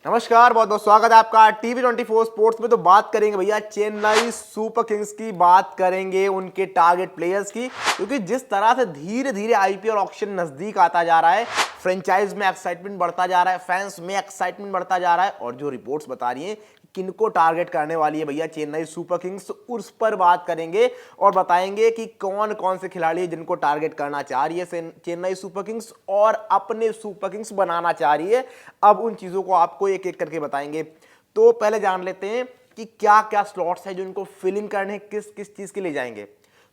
नमस्कार, बहुत बहुत स्वागत है आपका टीवी24 स्पोर्ट्स में। तो बात करेंगे भैया चेन्नई सुपर किंग्स की, बात करेंगे उनके टारगेट प्लेयर्स की, क्योंकि जिस तरह से धीरे धीरे आईपीएल ऑक्शन नजदीक आता जा रहा है, फ्रेंचाइज में एक्साइटमेंट बढ़ता जा रहा है, फैंस में एक्साइटमेंट बढ़ता जा रहा है, और जो रिपोर्ट्स बता रही हैं किनको टारगेट करने वाली है भैया चेन्नई सुपर किंग्स, उस पर बात करेंगे और बताएंगे कि कौन कौन से खिलाड़ी जिनको टारगेट करना चाह रही है चेन्नई सुपर किंग्स और अपने सुपर किंग्स बनाना चाह रही है। अब उन चीजों को आपको एक एक करके बताएंगे। तो पहले जान लेते हैं कि क्या क्या स्लॉट्स है जो इनको फिलिंग करने, किस किस चीज के लिए जाएंगे।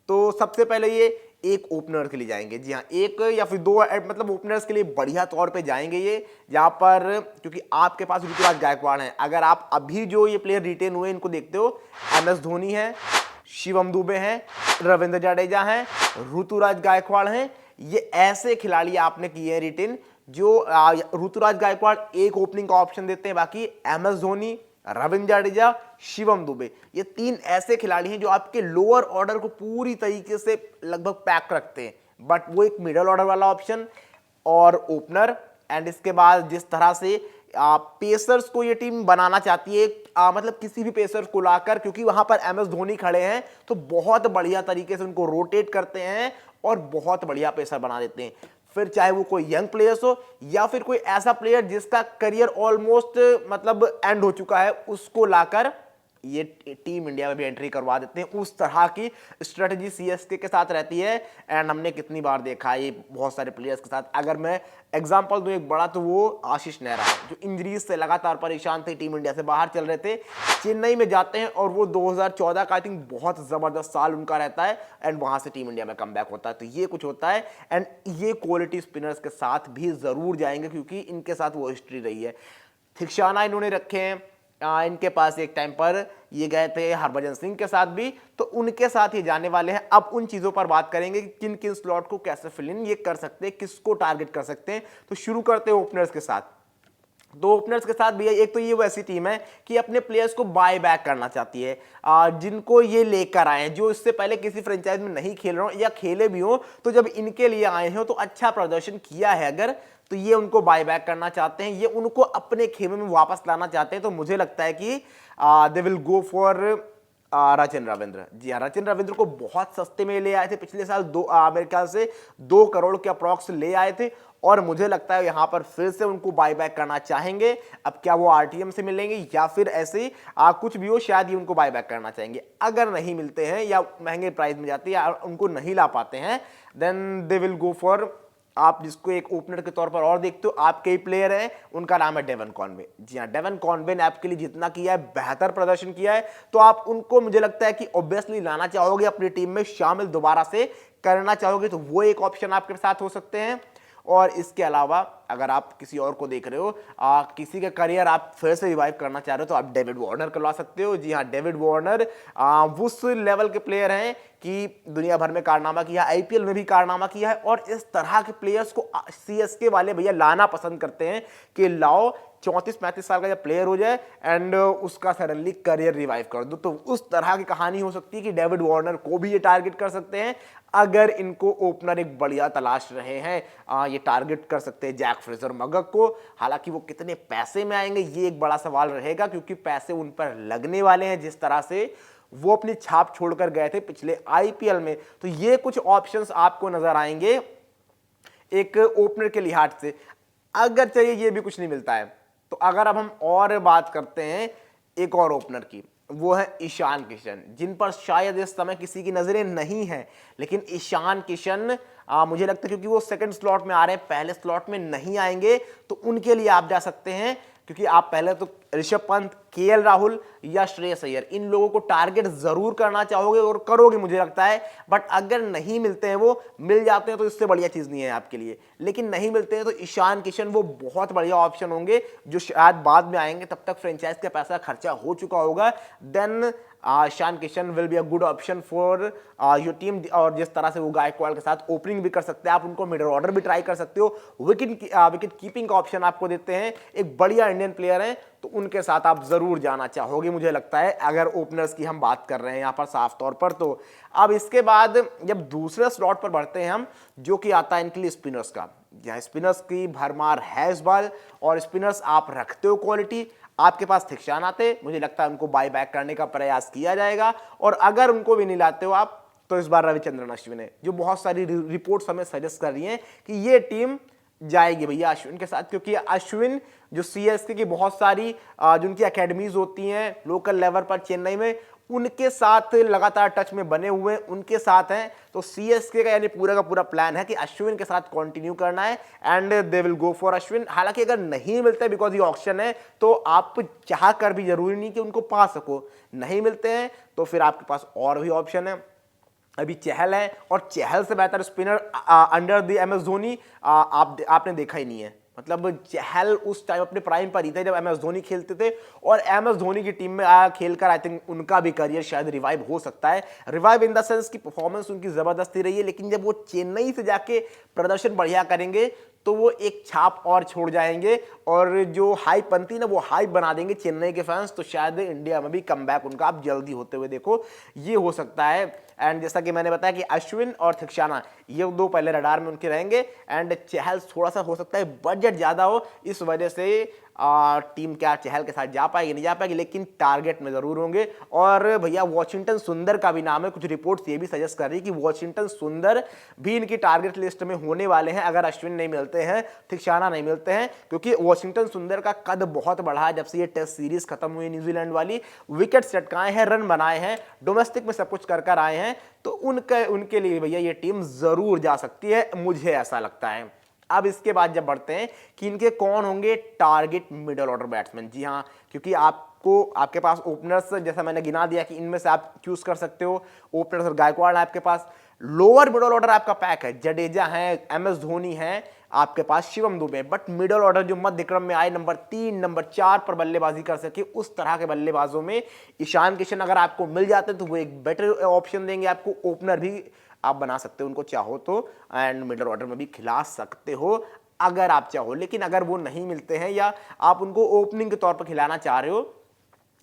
तो सबसे पहले ये एक ओपनर के लिए जाएंगे। जी हाँ, एक या फिर दो, मतलब ओपनर्स के लिए बढ़िया तौर पे जाएंगे ये, जहां पर क्योंकि आपके पास ऋतुराज गायकवाड़ हैं। अगर आप अभी जो ये प्लेयर रिटेन हुए इनको देखते हो, MS धोनी है, शिवम दुबे हैं, रविंद्र जडेजा हैं, ऋतुराज गायकवाड़ हैं। ये ऐसे खिलाड़ी आपने किए हैं रिटेन, जो ऋतुराज गायकवाड़ एक ओपनिंग का ऑप्शन देते हैं, बाकी MS धोनी, रविंद्र जडेजा, शिवम दुबे, ये तीन ऐसे खिलाड़ी हैं जो आपके लोअर ऑर्डर को पूरी तरीके से लगभग पैक रखते हैं। बट वो एक मिडल ऑर्डर वाला ऑप्शन और ओपनर, एंड इसके बाद जिस तरह से पेसर्स को ये टीम बनाना चाहती है, मतलब किसी भी पेसर्स को लाकर, क्योंकि वहां पर MS धोनी खड़े हैं, तो बहुत बढ़िया तरीके से उनको रोटेट करते हैं और बहुत बढ़िया पेसर बना देते हैं। फिर चाहे वो कोई यंग प्लेयर्स हो या फिर कोई ऐसा प्लेयर जिसका करियर ऑलमोस्ट मतलब एंड हो चुका है, उसको लाकर ये टीम इंडिया में भी एंट्री करवा देते हैं। उस तरह की स्ट्रेटजी CSK के साथ रहती है, एंड हमने कितनी बार देखा है ये बहुत सारे प्लेयर्स के साथ। अगर मैं एग्जांपल दूं एक बड़ा, तो वो आशीष नेहरा है, जो इंजरीज से लगातार परेशान थे, टीम इंडिया से बाहर चल रहे थे, चेन्नई में जाते हैं और वो 2014 का आई थिंक बहुत जबरदस्त साल उनका रहता है, एंड वहां से टीम इंडिया में कमबैक होता है। तो ये कुछ होता है, एंड ये क्वालिटी स्पिनर्स के साथ भी जरूर जाएंगे, क्योंकि इनके साथ वो हिस्ट्री रही है। थिक्शाना इन्होंने रखे हैं, इनके पास एक टाइम पर ये गए थे हरभजन सिंह के साथ भी, तो उनके साथ ये जाने वाले हैं। अब उन चीजों पर बात करेंगे कि किन किन स्लॉट को कैसे फिल इन ये कर सकते हैं, किसको टारगेट कर सकते हैं। तो शुरू करते हैं ओपनर्स के साथ। दो ओपनर्स के साथ भैया, एक तो ये वैसी टीम है कि अपने प्लेयर्स को बाय बैक करना चाहती है, जिनको ये लेकर आए हैं, जो इससे पहले किसी फ्रेंचाइज में नहीं खेल रहे हो या खेले भी हो, तो जब इनके लिए आए हो तो अच्छा प्रदर्शन किया है अगर, तो ये उनको बाय बैक करना चाहते हैं, ये उनको अपने खेमे में वापस लाना चाहते हैं। तो मुझे लगता है कि they will go for Rajendra Ravindra. जी हाँ, राजेंद्र रविंद्र को बहुत सस्ते में ले आए थे पिछले साल, मेरे ख्याल से 2 करोड़ के अप्रॉक्स ले आए थे, और मुझे लगता है यहां पर फिर से उनको बाय बैक करना चाहेंगे। अब क्या वो RTM से मिलेंगे या फिर ऐसे ही कुछ भी हो, शायद ये उनको बाय बैक करना चाहेंगे। अगर नहीं मिलते हैं या महंगे प्राइस में जाते हैं या उनको नहीं ला पाते हैं, then they will go for, आप जिसको एक ओपनर के तौर पर और देखते हो, आपके ही प्लेयर हैं, उनका नाम है डेवन कॉनवे। जी हाँ, डेवन कॉनवे ने आपके लिए जितना किया है, बेहतर प्रदर्शन किया है, तो आप उनको मुझे लगता है कि ऑब्वियसली लाना चाहोगे, अपनी टीम में शामिल दोबारा से करना चाहोगे, तो वो एक ऑप्शन आपके साथ हो सकते हैं। और इसके अलावा अगर आप किसी और को देख रहे हो, किसी का करियर आप फिर से रिवाइव करना चाह रहे हो, तो आप डेविड वार्नर करवा सकते हो। जी हाँ, डेविड वार्नर उस लेवल के प्लेयर हैं कि दुनिया भर में कारनामा किया, IPL में भी कारनामा किया है, और इस तरह के प्लेयर्स को CSK वाले भैया लाना पसंद करते हैं कि लाओ 34-35 साल का जब प्लेयर हो जाए एंड उसका सडनली करियर रिवाइव कर दो। तो उस तरह की कहानी हो सकती है कि डेविड वार्नर को भी ये टारगेट कर सकते हैं। अगर इनको ओपनर एक बढ़िया तलाश रहे हैं, ये टारगेट कर सकते हैं जैक फ्रेजर मगक को। हालांकि वो कितने पैसे में आएंगे ये एक बड़ा सवाल रहेगा, क्योंकि पैसे उन पर लगने वाले हैं जिस तरह से वो अपनी छाप छोड़कर गए थे पिछले IPL में। तो ये कुछ ऑप्शंस आपको नजर आएंगे एक ओपनर के लिहाज से। अगर चाहिए ये भी कुछ नहीं मिलता है, तो अगर अब हम और बात करते हैं एक और ओपनर की, वो है ईशान किशन, जिन पर शायद इस समय किसी की नजरें नहीं है, लेकिन ईशान किशन मुझे लगता है क्योंकि वो सेकंड स्लॉट में आ रहे हैं, पहले स्लॉट में नहीं आएंगे, तो उनके लिए आप जा सकते हैं। क्योंकि आप पहले तो ऋषभ पंत, KL राहुल या श्रेयस अय्यर, इन लोगों को टारगेट जरूर करना चाहोगे और करोगे मुझे लगता है। बट अगर नहीं मिलते हैं, वो मिल जाते हैं तो इससे बढ़िया चीज नहीं है आपके लिए, लेकिन नहीं मिलते हैं तो ईशान किशन वो बहुत बढ़िया ऑप्शन होंगे, जो शायद बाद में आएंगे, तब तक फ्रेंचाइज का पैसा खर्चा हो चुका होगा। Then Ishan Kishan will be a good option for your team. और जिस तरह से वो गायकवाड़ के साथ ओपनिंग भी कर सकते हैं, आप उनको मिडल ऑर्डर भी ट्राई कर सकते हो, विकेट कीपिंग का ऑप्शन आपको देते हैं, एक बढ़िया इंडियन प्लेयर है, तो उनके साथ आप जरूर जाना चाहोगे मुझे लगता है, अगर ओपनर्स की हम बात कर रहे हैं यहां पर साफ तौर पर। तो अब इसके बाद जब दूसरे स्लॉट पर बढ़ते हैं हम, जो कि आता है इनके लिए स्पिनर्स का। यहाँ स्पिनर्स की भरमार है इस बार, और स्पिनर्स आप रखते हो क्वालिटी, आपके पास थिक्सान आते, मुझे लगता है उनको बाय बैक करने का प्रयास किया जाएगा। और अगर उनको भी नहीं लाते हो आप, तो इस बार रविचंद्रन अश्विन है, जो बहुत सारी रिपोर्ट्स हमें सजेस्ट कर रही हैं कि ये टीम जाएगी भैया अश्विन के साथ, क्योंकि अश्विन जो सीएसके की बहुत सारी जो उनकी एकेडमीज होती हैं लोकल लेवल पर चेन्नई में, उनके साथ लगातार टच में बने हुए उनके साथ हैं। तो सीएसके का यानी पूरा का पूरा प्लान है कि अश्विन के साथ कंटिन्यू करना है, and they will go for Ashwin. हालांकि अगर नहीं मिलते बिकॉज ये ऑप्शन है, तो आप चाह कर भी जरूरी नहीं कि उनको पा सको, नहीं मिलते हैं तो फिर आपके पास और भी ऑप्शन है। अभी चहल है, और चहल से बेहतर spinner under the M S Dhoni आपने देखा ही नहीं है। मतलब चहल उस टाइम अपने प्राइम पर ही थे जब एम एस धोनी खेलते थे, और एम एस धोनी की टीम में खेलकर आई थिंक उनका भी करियर शायद रिवाइव हो सकता है। रिवाइव इन द सेंस की परफॉर्मेंस उनकी जबरदस्ती रही है, लेकिन जब वो चेन्नई से जाके प्रदर्शन बढ़िया करेंगे तो वो एक छाप और छोड़ जाएंगे, और जो हाइप बनती ना वो हाइप बना देंगे चेन्नई के फैंस। तो शायद इंडिया में भी कमबैक उनका आप जल्दी होते हुए देखो, ये हो सकता है। एंड जैसा कि मैंने बताया कि अश्विन और थिक्साना ये दो पहले रडार में उनके रहेंगे, एंड चहल थोड़ा सा हो सकता है बजट ज्यादा हो, इस वजह से टीम क्या चहल के साथ जा पाएगी नहीं जा पाएगी, लेकिन टारगेट में जरूर होंगे। और भैया वॉशिंगटन सुंदर का भी नाम है, कुछ रिपोर्ट्स ये भी सजेस्ट कर रही कि वॉशिंगटन सुंदर भी इनकी टारगेट लिस्ट में होने वाले हैं अगर अश्विन नहीं मिलते हैं, थिक्साना नहीं मिलते हैं, क्योंकि वॉशिंगटन सुंदर का कद बहुत बढ़ा है जब से ये टेस्ट सीरीज खत्म हुई न्यूजीलैंड वाली। विकेट चटकाए हैं, रन बनाए हैं, डोमेस्टिक में सब कुछ कर आए हैं, तो उनके लिए भैया ये टीम जरूर जा सकती है, मुझे ऐसा लगता है। अब इसके बाद जब बढ़ते हैं कि इनके कौन होंगे टारगेट मिडल ऑर्डर बैट्समैन। जी हाँ, क्योंकि आपके पास ओपनर्स जैसा मैंने गिना दिया कि इनमें से आप चूज कर सकते हो, ओपनर्स और गायकवाड़ है आपके पास। लोअर मिडल ऑर्डर आपका पैक है, जडेजा है, एम एस धोनी है, आपके पास Shivam Dube. But middle order जो मध्य क्रम में आए, नंबर 3 नंबर 4 पर बल्लेबाजी कर सके, उस तरह के बल्लेबाजों में ईशान किशन अगर आपको मिल जाते हैं तो वो एक बेटर ऑप्शन देंगे आपको। ओपनर भी आप बना सकते हो उनको चाहो तो, एंड मिडल ऑर्डर में भी खिला सकते हो अगर आप चाहो। लेकिन अगर वो नहीं मिलते हैं या आप उनको ओपनिंग के तौर पर खिलाना चाह रहे हो,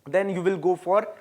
then you will go for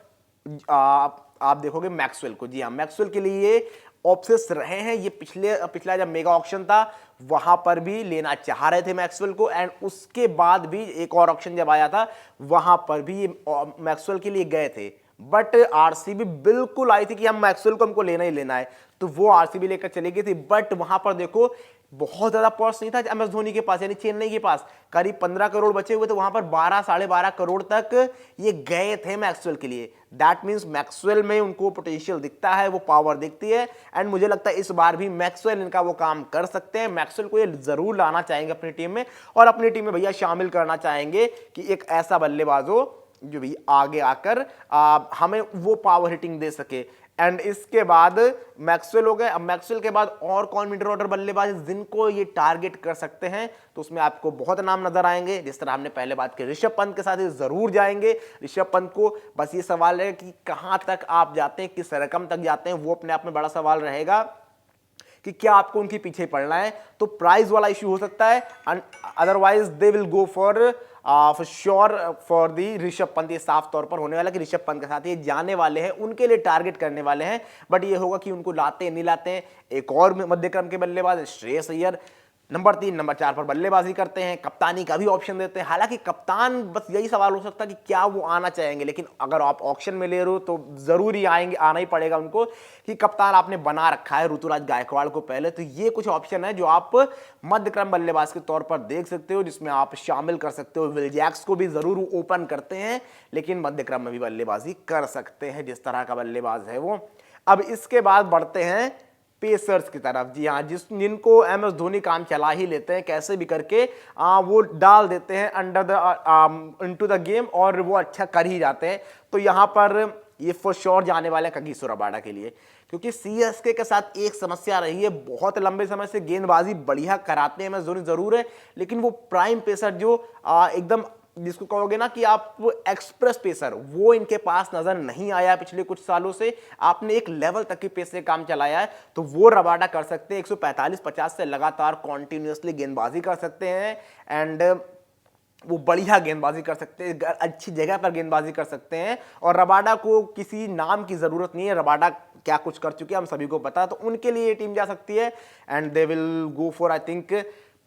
आप देखोगे मैक्सवेल को। जी हाँ, मैक्सवेल के लिए ऑब्सेस रहे हैं ये, पिछला जब मेगा ऑक्शन था वहां पर भी लेना चाह रहे थे मैक्सवेल को, एंड उसके बाद भी एक और ऑक्शन जब आया था वहां पर भी मैक्सवेल के लिए गए थे। बट आरसीबी बिल्कुल आई थी कि हम मैक्सवेल को हमको लेना ही लेना है, तो वो आरसीबी लेकर चली गई थी। बट वहां पर देखो बहुत ज्यादा पर्स नहीं था एम एस धोनी के पास, यानी चेन्नई के पास करीब 15 करोड़ बचे हुए थे, वहां पर 12 साढ़े 12 करोड़ तक ये गए थे मैक्सवेल के लिए। दैट मींस मैक्सवेल में उनको पोटेंशियल दिखता है, वो पावर दिखती है, एंड मुझे लगता है इस बार भी मैक्सवेल इनका वो काम कर सकते हैं। मैक्सवेल को ये जरूर लाना चाहेंगे अपनी टीम में, और अपनी टीम में भैया शामिल करना चाहेंगे कि एक ऐसा बल्लेबाज हो जो भी आगे आकर हमें वो पावर हिटिंग दे सके। एंड इसके बाद मैक्सवेल हो गए। अब मैक्सवेल के बाद और कौन मिडल ऑर्डर बल्लेबाज जिनको ये टारगेट कर सकते हैं, तो उसमें आपको बहुत नाम नजर आएंगे। जिस तरह हमने पहले बात की, ऋषभ पंत के साथ ये जरूर जाएंगे। ऋषभ पंत को बस ये सवाल है कि कहां तक आप जाते हैं, किस रकम तक जाते हैं, वो अपने आप में बड़ा सवाल रहेगा कि क्या आपको उनके पीछे पड़ना है, तो प्राइस वाला इश्यू हो सकता है। Otherwise they will go for sure for the Rishabh Pant. ये साफ तौर पर होने वाला कि ऋषभ पंत के साथ ये जाने वाले हैं, उनके लिए टारगेट करने वाले हैं। बट ये होगा कि उनको लाते नहीं लाते हैं। एक और मध्यक्रम के बल्लेबाज श्रेयस अय्यर नंबर 3 नंबर 4 पर बल्लेबाजी करते हैं, कप्तानी का भी ऑप्शन देते हैं। हालांकि कप्तान, बस यही सवाल हो सकता है कि क्या वो आना चाहेंगे, लेकिन अगर आप ऑक्शन में ले रहे हो तो जरूरी आना ही पड़ेगा उनको कि कप्तान आपने बना रखा है ऋतुराज गायकवाड़ को पहले। तो ये कुछ ऑप्शन है जो आप मध्यक्रम बल्लेबाज के तौर पर देख सकते हो, जिसमें आप शामिल कर सकते हो। विल जैक्स को भी जरूर ओपन करते हैं, लेकिन मध्यक्रम में भी बल्लेबाजी कर सकते हैं, जिस तरह का बल्लेबाज है वो। अब इसके बाद बढ़ते हैं पेसर्स की तरफ। जी हाँ, जिनको एम एस धोनी काम चला ही लेते हैं, कैसे भी करके वो डाल देते हैं under the into the game, और वो अच्छा कर ही जाते हैं। तो यहाँ पर ये फॉर श्योर जाने वाले कागिसो रबाडा के लिए, क्योंकि सीएसके के साथ एक समस्या रही है, बहुत लंबे समय से गेंदबाजी बढ़िया कराते हैं एम एस धोनी जरूर है, लेकिन वो प्राइम पेसर जो एकदम जिसको कहोगे ना कि आप एक्सप्रेस पेसर, वो इनके पास नजर नहीं आया पिछले कुछ सालों से। आपने एक लेवल तक की पेस से काम चलाया है, तो वो रबाडा कर सकते हैं। 145-50 से लगातार कॉन्टिन्यूसली गेंदबाजी कर सकते हैं, एंड वो बढ़िया गेंदबाजी कर सकते हैं, अच्छी जगह पर गेंदबाजी कर सकते हैं। और रबाडा को किसी नाम की जरूरत नहीं है, रबाडा क्या कुछ कर चुके हैं हम सभी को पता है, तो उनके लिए ये टीम जा सकती है। And they will go for I think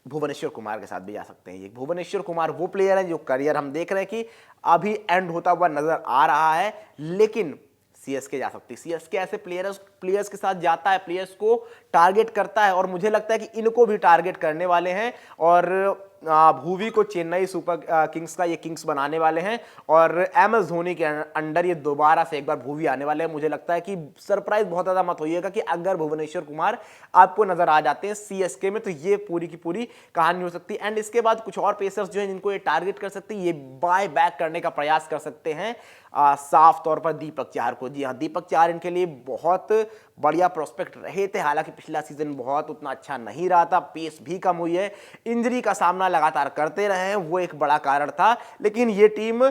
Bhuvneshwar Kumar के साथ भी जा सकते हैं। ये भुवनेश्वर कुमार वो प्लेयर है जो करियर हम देख रहे हैं कि अभी एंड होता हुआ नजर आ रहा है, लेकिन सीएसके जा सकती है। सीएसके ऐसे प्लेयर्स के साथ जाता है, प्लेयर्स को टारगेट करता है और मुझे लगता है कि इनको भी टारगेट करने वाले हैं और भुवी को चेन्नई सुपर किंग्स का ये किंग्स बनाने वाले हैं और एम एस धोनी के अंडर ये दोबारा से एक बार भुवी आने वाले हैं। मुझे लगता है कि सरप्राइज बहुत ज्यादा मत होइएगा कि अगर भुवनेश्वर कुमार आपको नजर आ जाते हैं सीएसके में, तो ये पूरी की पूरी कहानी हो सकती है। एंड इसके बाद कुछ और पेसर्स जो हैं जिनको ये टारगेट कर सकते हैं, ये बाय बैक करने का प्रयास कर सकते हैं साफ तौर पर दीपक चाहर को। जी हाँ, दीपक चाहर इनके लिए बहुत बढ़िया प्रोस्पेक्ट रहे थे, हालांकि पिछला सीजन बहुत उतना अच्छा नहीं रहा था, पेस भी कम हुई है, इंजरी का सामना लगातार करते रहे हैं, वो एक बड़ा कारण था। लेकिन ये team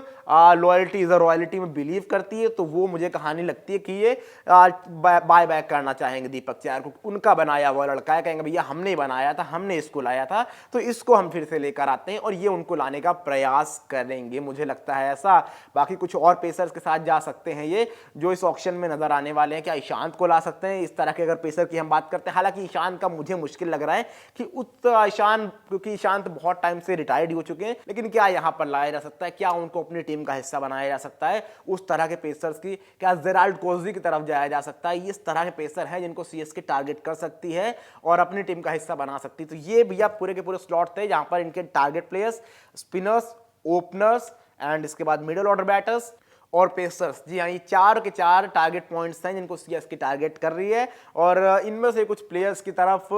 loyalty is a royalty में बिलीव करती है, तो वो मुझे कहानी लगती है कि ये बाय बैक करना चाहेंगे दीपक चाहर को। उनका बनाया हुआ लड़का है, कहेंगे भैया हमने बनाया था, हमने इसको लाया था, तो इसको हम फिर से लेकर आते हैं और ये उनको लाने का प्रयास करेंगे, मुझे लगता है ऐसा। बाकी कुछ और पेसर्स के साथ जा सकते हैं ये जो इस ऑक्शन में नजर आने वाले हैं। क्या ईशांत को ला सकते हैं इस तरह के अगर पेसर की हम बात करते हैं? हालांकि ईशांत का मुझे मुश्किल लग रहा है कि ईशांत, क्योंकि ईशांत बहुत टाइम से रिटायर्ड हो चुके हैं, लेकिन क्या यहां पर लाया जा सकता है? क्या उनको अपनी टीम का हिस्सा बनाया जा सकता है उस तरह के पेसर्स की? क्या जेराल्ड कोजी की तरफ जाया जा सकता है? इस तरह के पेसर हैं जिनको सीएसके टारगेट कर सकती है और अपनी टीम का हिस्सा बना सकती है। तो ये भैया पूरे के पूरे स्लॉट थे जहां पर इनके target players, spinners, openers and इसके बाद मिडिल ऑर्डर बैटर्स और पेसर्स। जी हाँ, ये 4 के 4 टारगेट पॉइंट्स हैं जिनको सीएसके टारगेट कर रही है और इनमें से कुछ प्लेयर्स की तरफ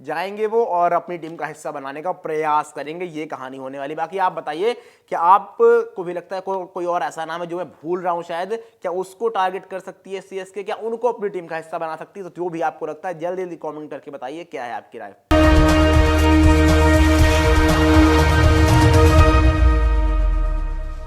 जाएंगे वो और अपनी टीम का हिस्सा बनाने का प्रयास करेंगे। ये कहानी होने वाली। बाकी आप बताइए कि आपको भी लगता है कोई और ऐसा नाम है जो मैं भूल रहा हूं शायद, क्या उसको टारगेट कर सकती है सीएसके? क्या उनको अपनी टीम का हिस्सा बना सकती है? तो जो भी आपको लगता है जल्दी जल्दी कॉमेंट करके बताइए क्या है आपकी राय।